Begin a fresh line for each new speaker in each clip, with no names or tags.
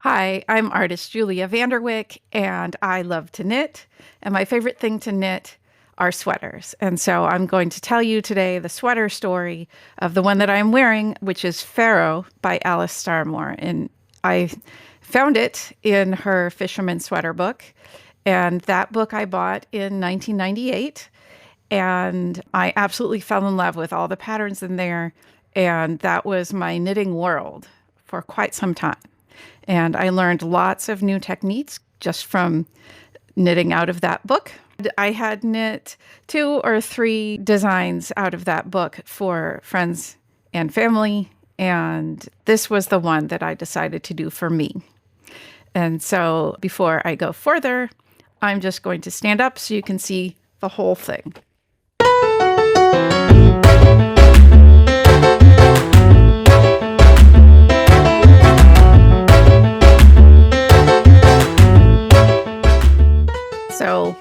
Hi, I'm artist Julia Vanderwick, and I love to knit. And my favorite thing to knit are sweaters. And so I'm going to tell you today the sweater story of the one that I'm wearing, which is Faroe by Alice Starmore. And I found it in her Fisherman Sweater book. And that book I bought in 1998. And I absolutely fell in love with all the patterns in there. And that was my knitting world for quite some time. And I learned lots of new techniques just from knitting out of that book. I had knit 2 or 3 designs out of that book for friends and family. And this was the one that I decided to do for me. And so before I go further, I'm just going to stand up so you can see the whole thing. So,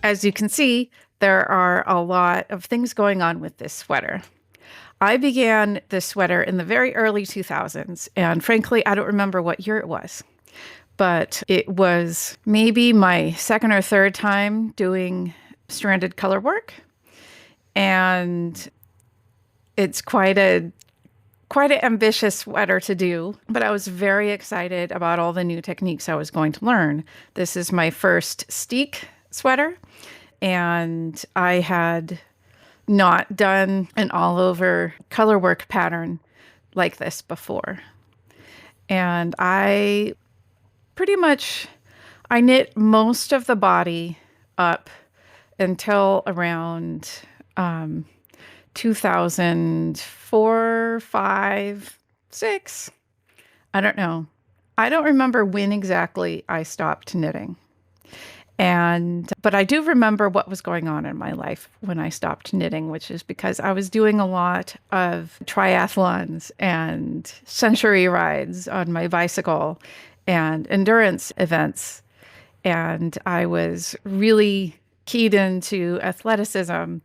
as you can see, there are a lot of things going on with this sweater. I began this sweater in the very early 2000s, and frankly, I don't remember what year it was, but it was maybe my second or third time doing stranded color work, and it's quite an ambitious sweater to do, but I was very excited about all the new techniques I was going to learn. This is my first steek sweater, and I had not done an all-over color work pattern like this before. And I knit most of the body up until around 2004, 5, 6. I don't know. I don't remember when exactly I stopped knitting. But I do remember what was going on in my life when I stopped knitting, which is because I was doing a lot of triathlons and century rides on my bicycle and endurance events. And I was really keyed into athleticism.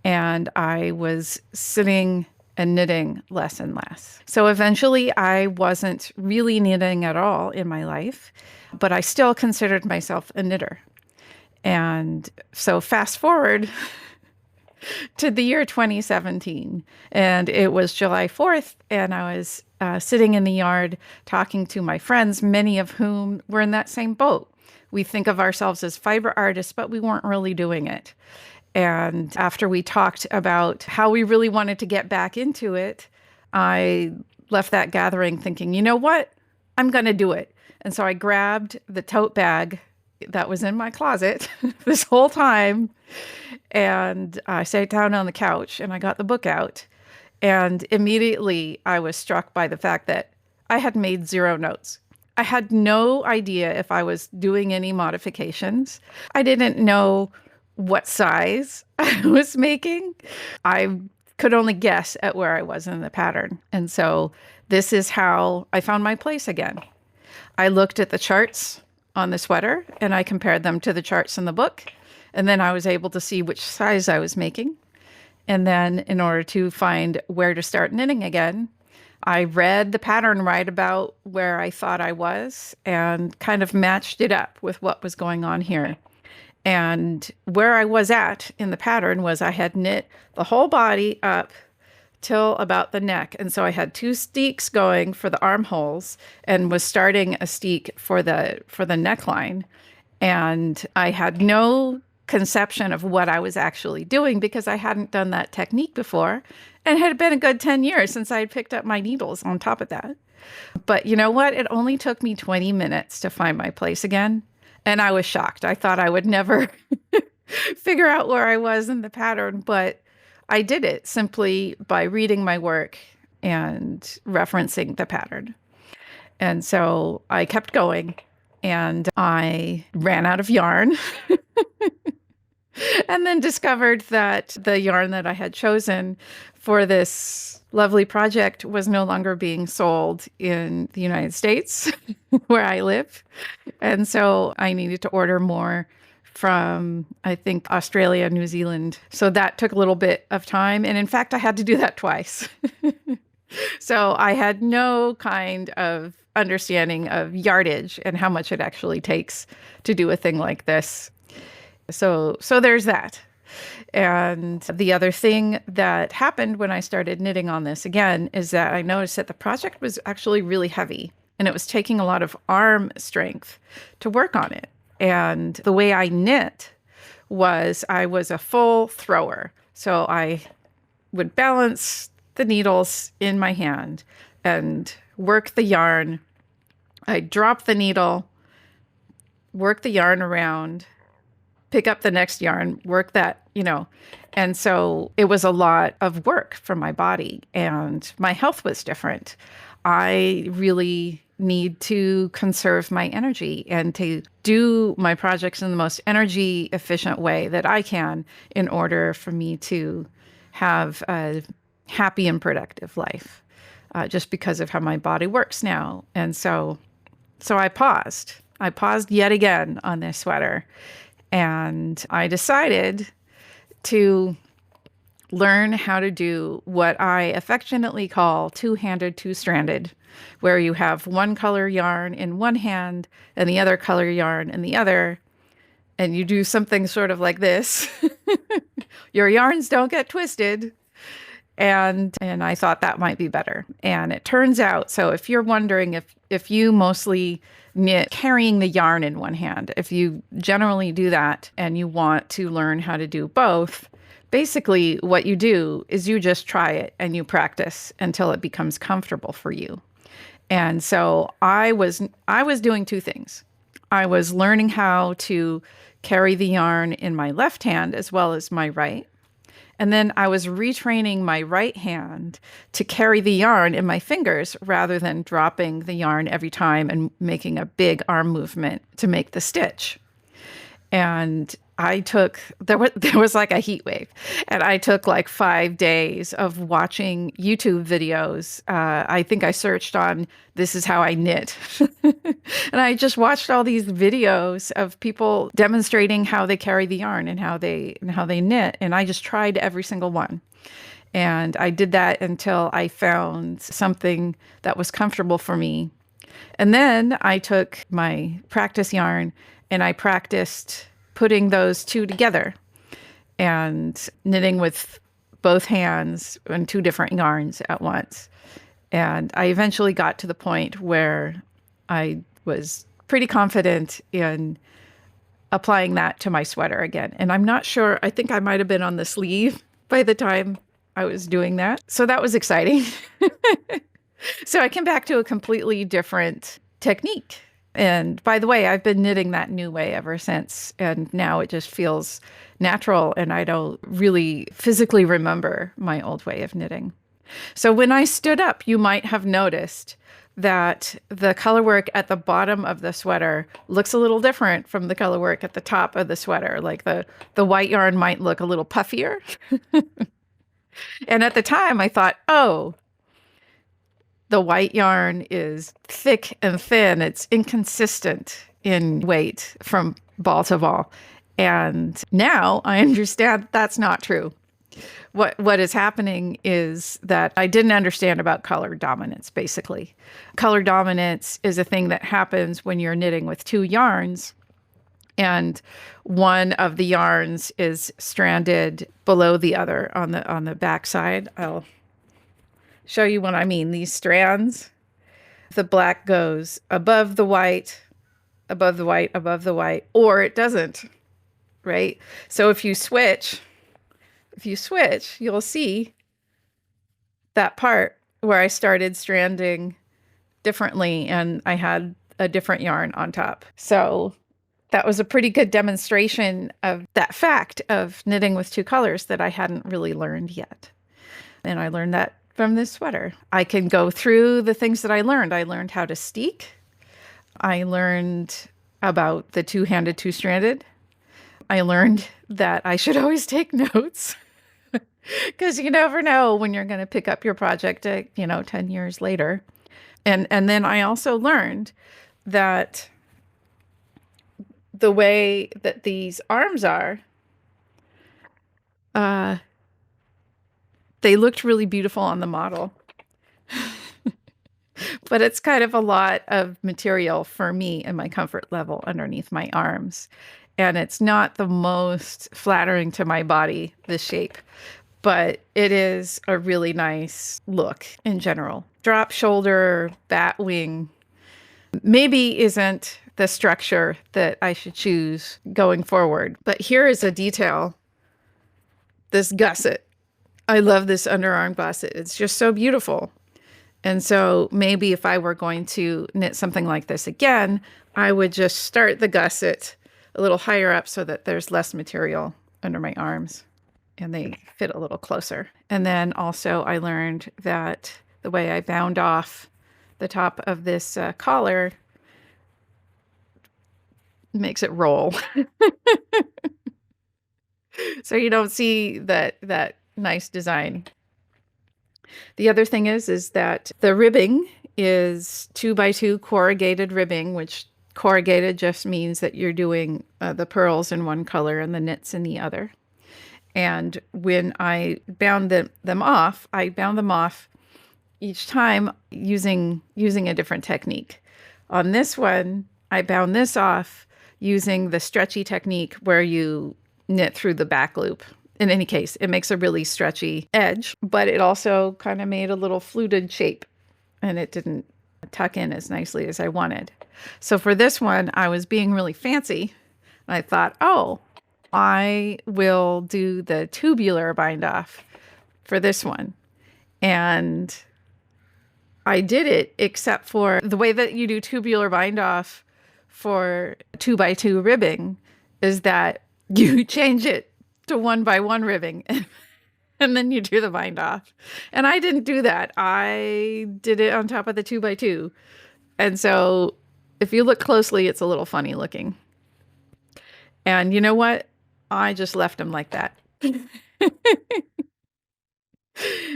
And I was sitting and knitting less and less. So eventually I wasn't really knitting at all in my life, but I still considered myself a knitter. And so fast forward to the year 2017, and it was July 4th, and I was sitting in the yard talking to my friends, many of whom were in that same boat. We think of ourselves as fiber artists, but we weren't really doing it. And after we talked about how we really wanted to get back into it, I left that gathering thinking, you know what? I'm going to do it. And so I grabbed the tote bag that was in my closet this whole time, and I sat down on the couch and I got the book out. And immediately I was struck by the fact that I had made 0 notes. I had no idea if I was doing any modifications. I didn't know what size I was making. I could only guess at where I was in the pattern. And so this is how I found my place again. I looked at the charts on the sweater and I compared them to the charts in the book. And then I was able to see which size I was making. And then in order to find where to start knitting again, I read the pattern right about where I thought I was and kind of matched it up with what was going on here. And where I was at in the pattern was I had knit the whole body up till about the neck. And so I had 2 steeks going for the armholes and was starting a steek for the neckline. And I had no conception of what I was actually doing because I hadn't done that technique before. And it had been a good 10 years since I had picked up my needles on top of that. But you know what? It only took me 20 minutes to find my place again. And I was shocked. I thought I would never figure out where I was in the pattern, but I did it simply by reading my work and referencing the pattern. And so I kept going, and I ran out of yarn and then discovered that the yarn that I had chosen for this lovely project was no longer being sold in the United States, where I live. And so I needed to order more from, I think, Australia, New Zealand. So that took a little bit of time. And in fact, I had to do that twice. So I had no kind of understanding of yardage and how much it actually takes to do a thing like this. So there's that. And the other thing that happened when I started knitting on this again is that I noticed that the project was actually really heavy and it was taking a lot of arm strength to work on it. And the way I knit was I was a full thrower. So I would balance the needles in my hand and work the yarn. I'd drop the needle, work the yarn around, pick up the next yarn, work that, And so it was a lot of work for my body and my health was different. I really need to conserve my energy and to do my projects in the most energy efficient way that I can in order for me to have a happy and productive life, just because of how my body works now. And so I paused. I paused yet again on this sweater. And I decided to learn how to do what I affectionately call two-handed, two-stranded, where you have one color yarn in one hand and the other color yarn in the other, and you do something sort of like this. Your yarns don't get twisted. And I thought that might be better. And it turns out, so if you're wondering if you mostly knit carrying the yarn in one hand, if you generally do that and you want to learn how to do both, basically what you do is you just try it and you practice until it becomes comfortable for you. And so I was doing two things. I was learning how to carry the yarn in my left hand as well as my right. And then I was retraining my right hand to carry the yarn in my fingers rather than dropping the yarn every time and making a big arm movement to make the stitch. And there was like a heat wave, and I took like 5 days of watching YouTube videos. I think I searched on "this is how I knit," and I just watched all these videos of people demonstrating how they carry the yarn and how they knit, and I just tried every single one. And I did that until I found something that was comfortable for me. And then I took my practice yarn and I practiced putting those two together and knitting with both hands and two different yarns at once. And I eventually got to the point where I was pretty confident in applying that to my sweater again. And I'm not sure, I think I might have been on the sleeve by the time I was doing that. So that was exciting. So I came back to a completely different technique. And by the way, I've been knitting that new way ever since. And now it just feels natural. And I don't really physically remember my old way of knitting. So when I stood up, you might have noticed that the colorwork at the bottom of the sweater looks a little different from the colorwork at the top of the sweater. Like the white yarn might look a little puffier. And at the time I thought, oh, the white yarn is thick and thin. It's inconsistent in weight from ball to ball. And now I understand that's not true. What is happening is that I didn't understand about color dominance, basically. Color dominance is a thing that happens when you're knitting with two yarns, and one of the yarns is stranded below the other on the back side. I'll show you what I mean. These strands, the black goes above the white, above the white, above the white, or it doesn't, right? So if you switch, you'll see that part where I started stranding differently and I had a different yarn on top. So that was a pretty good demonstration of that fact of knitting with two colors that I hadn't really learned yet. And I learned that from this sweater. I can go through the things that I learned. I learned how to steek. I learned about the two-handed, two-stranded. I learned that I should always take notes because you never know when you're going to pick up your project, 10 years later. And then I also learned that the way that these arms are, they looked really beautiful on the model. but it's kind of a lot of material for me and my comfort level underneath my arms. And it's not the most flattering to my body, this shape, but it is a really nice look in general. Drop shoulder, bat wing, maybe isn't the structure that I should choose going forward. But here is a detail, this gusset. I love this underarm gusset. It's just so beautiful. And so maybe if I were going to knit something like this again, I would just start the gusset a little higher up so that there's less material under my arms and they fit a little closer. And then also I learned that the way I bound off the top of this collar makes it roll. So you don't see that nice design. The other thing is that the ribbing is 2x2 corrugated ribbing, which corrugated just means that you're doing the pearls in one color and the knits in the other. And when I bound them off, I bound them off each time using a different technique. On this one, I bound this off using the stretchy technique where you knit through the back loop. In any case, it makes a really stretchy edge, but it also kind of made a little fluted shape and it didn't tuck in as nicely as I wanted. So for this one, I was being really fancy. And I thought, oh, I will do the tubular bind off for this one. And I did it, except for the way that you do tubular bind off for 2x2 ribbing is that you change it to 1x1 ribbing and then you do the bind off. And I didn't do that. I did it on top of the 2x2. And so if you look closely, it's a little funny looking. And you know what? I just left them like that.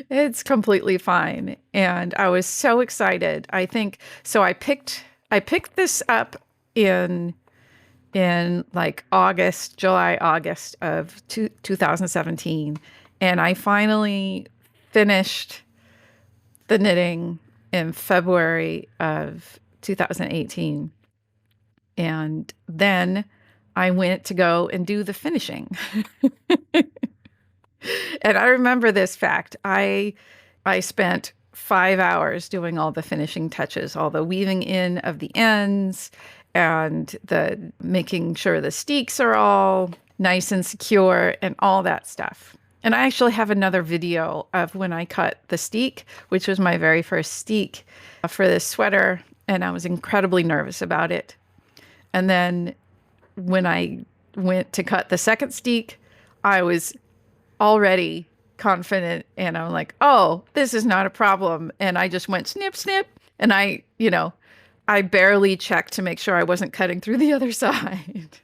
It's completely fine. And I was so excited. I think so I picked this up in like July, August of 2017. And I finally finished the knitting in February of 2018. And then I went to go and do the finishing. And I remember this fact. I spent 5 hours doing all the finishing touches, all the weaving in of the ends and the making sure the steeks are all nice and secure and all that stuff. And I actually have another video of when I cut the steek, which was my very first steek for this sweater. And I was incredibly nervous about it. And then when I went to cut the second steek, I was already confident and I'm like, oh, this is not a problem. And I just went snip, snip. And I barely checked to make sure I wasn't cutting through the other side.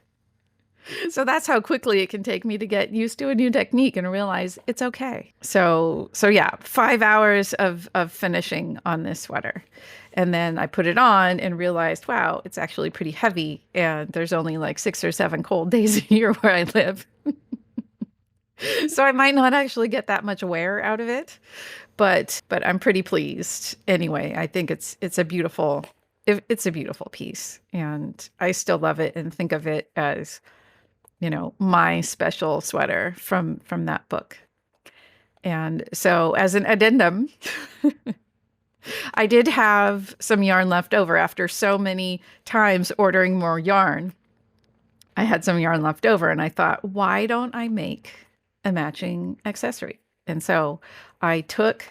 So that's how quickly it can take me to get used to a new technique and realize it's okay. So yeah, 5 hours of finishing on this sweater. And then I put it on and realized, wow, it's actually pretty heavy. And there's only like 6 or 7 cold days a year where I live. So I might not actually get that much wear out of it, but I'm pretty pleased. Anyway, I think it's a beautiful piece, and I still love it and think of it as, my special sweater from that book. And so as an addendum, I did have some yarn left over after so many times ordering more yarn. I had some yarn left over and I thought, why don't I make a matching accessory? And so I took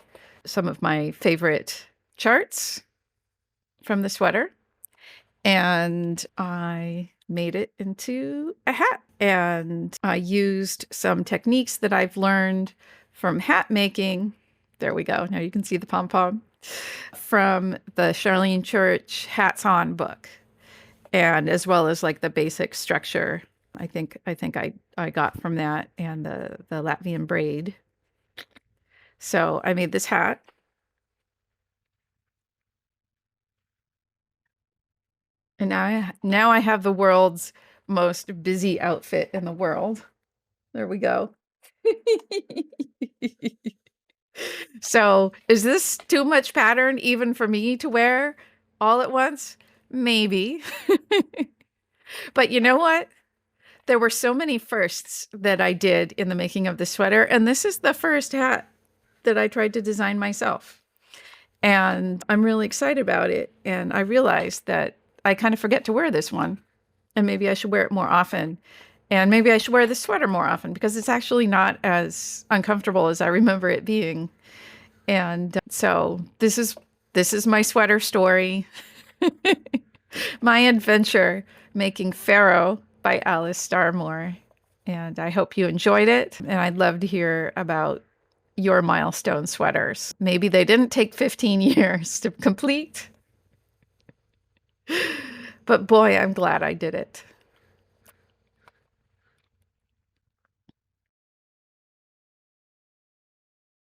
some of my favorite charts from the sweater and I made it into a hat. And I used some techniques that I've learned from hat making. There we go. Now you can see the pom-pom from the Charlene Church Hats On book. And as well as like the basic structure, I think I got from that, and the Latvian braid. So I made this hat. And now I have the world's most busy outfit in the world. There we go. So, is this too much pattern even for me to wear all at once? Maybe. But you know what? There were so many firsts that I did in the making of the sweater, and this is the first hat that I tried to design myself. And I'm really excited about it. And I realized that I kind of forget to wear this one, and maybe I should wear it more often. And maybe I should wear this sweater more often because it's actually not as uncomfortable as I remember it being. And so this is my sweater story, my adventure making Faroe by Alice Starmore. And I hope you enjoyed it. And I'd love to hear about your milestone sweaters. Maybe they didn't take 15 years to complete, but boy, I'm glad I did it.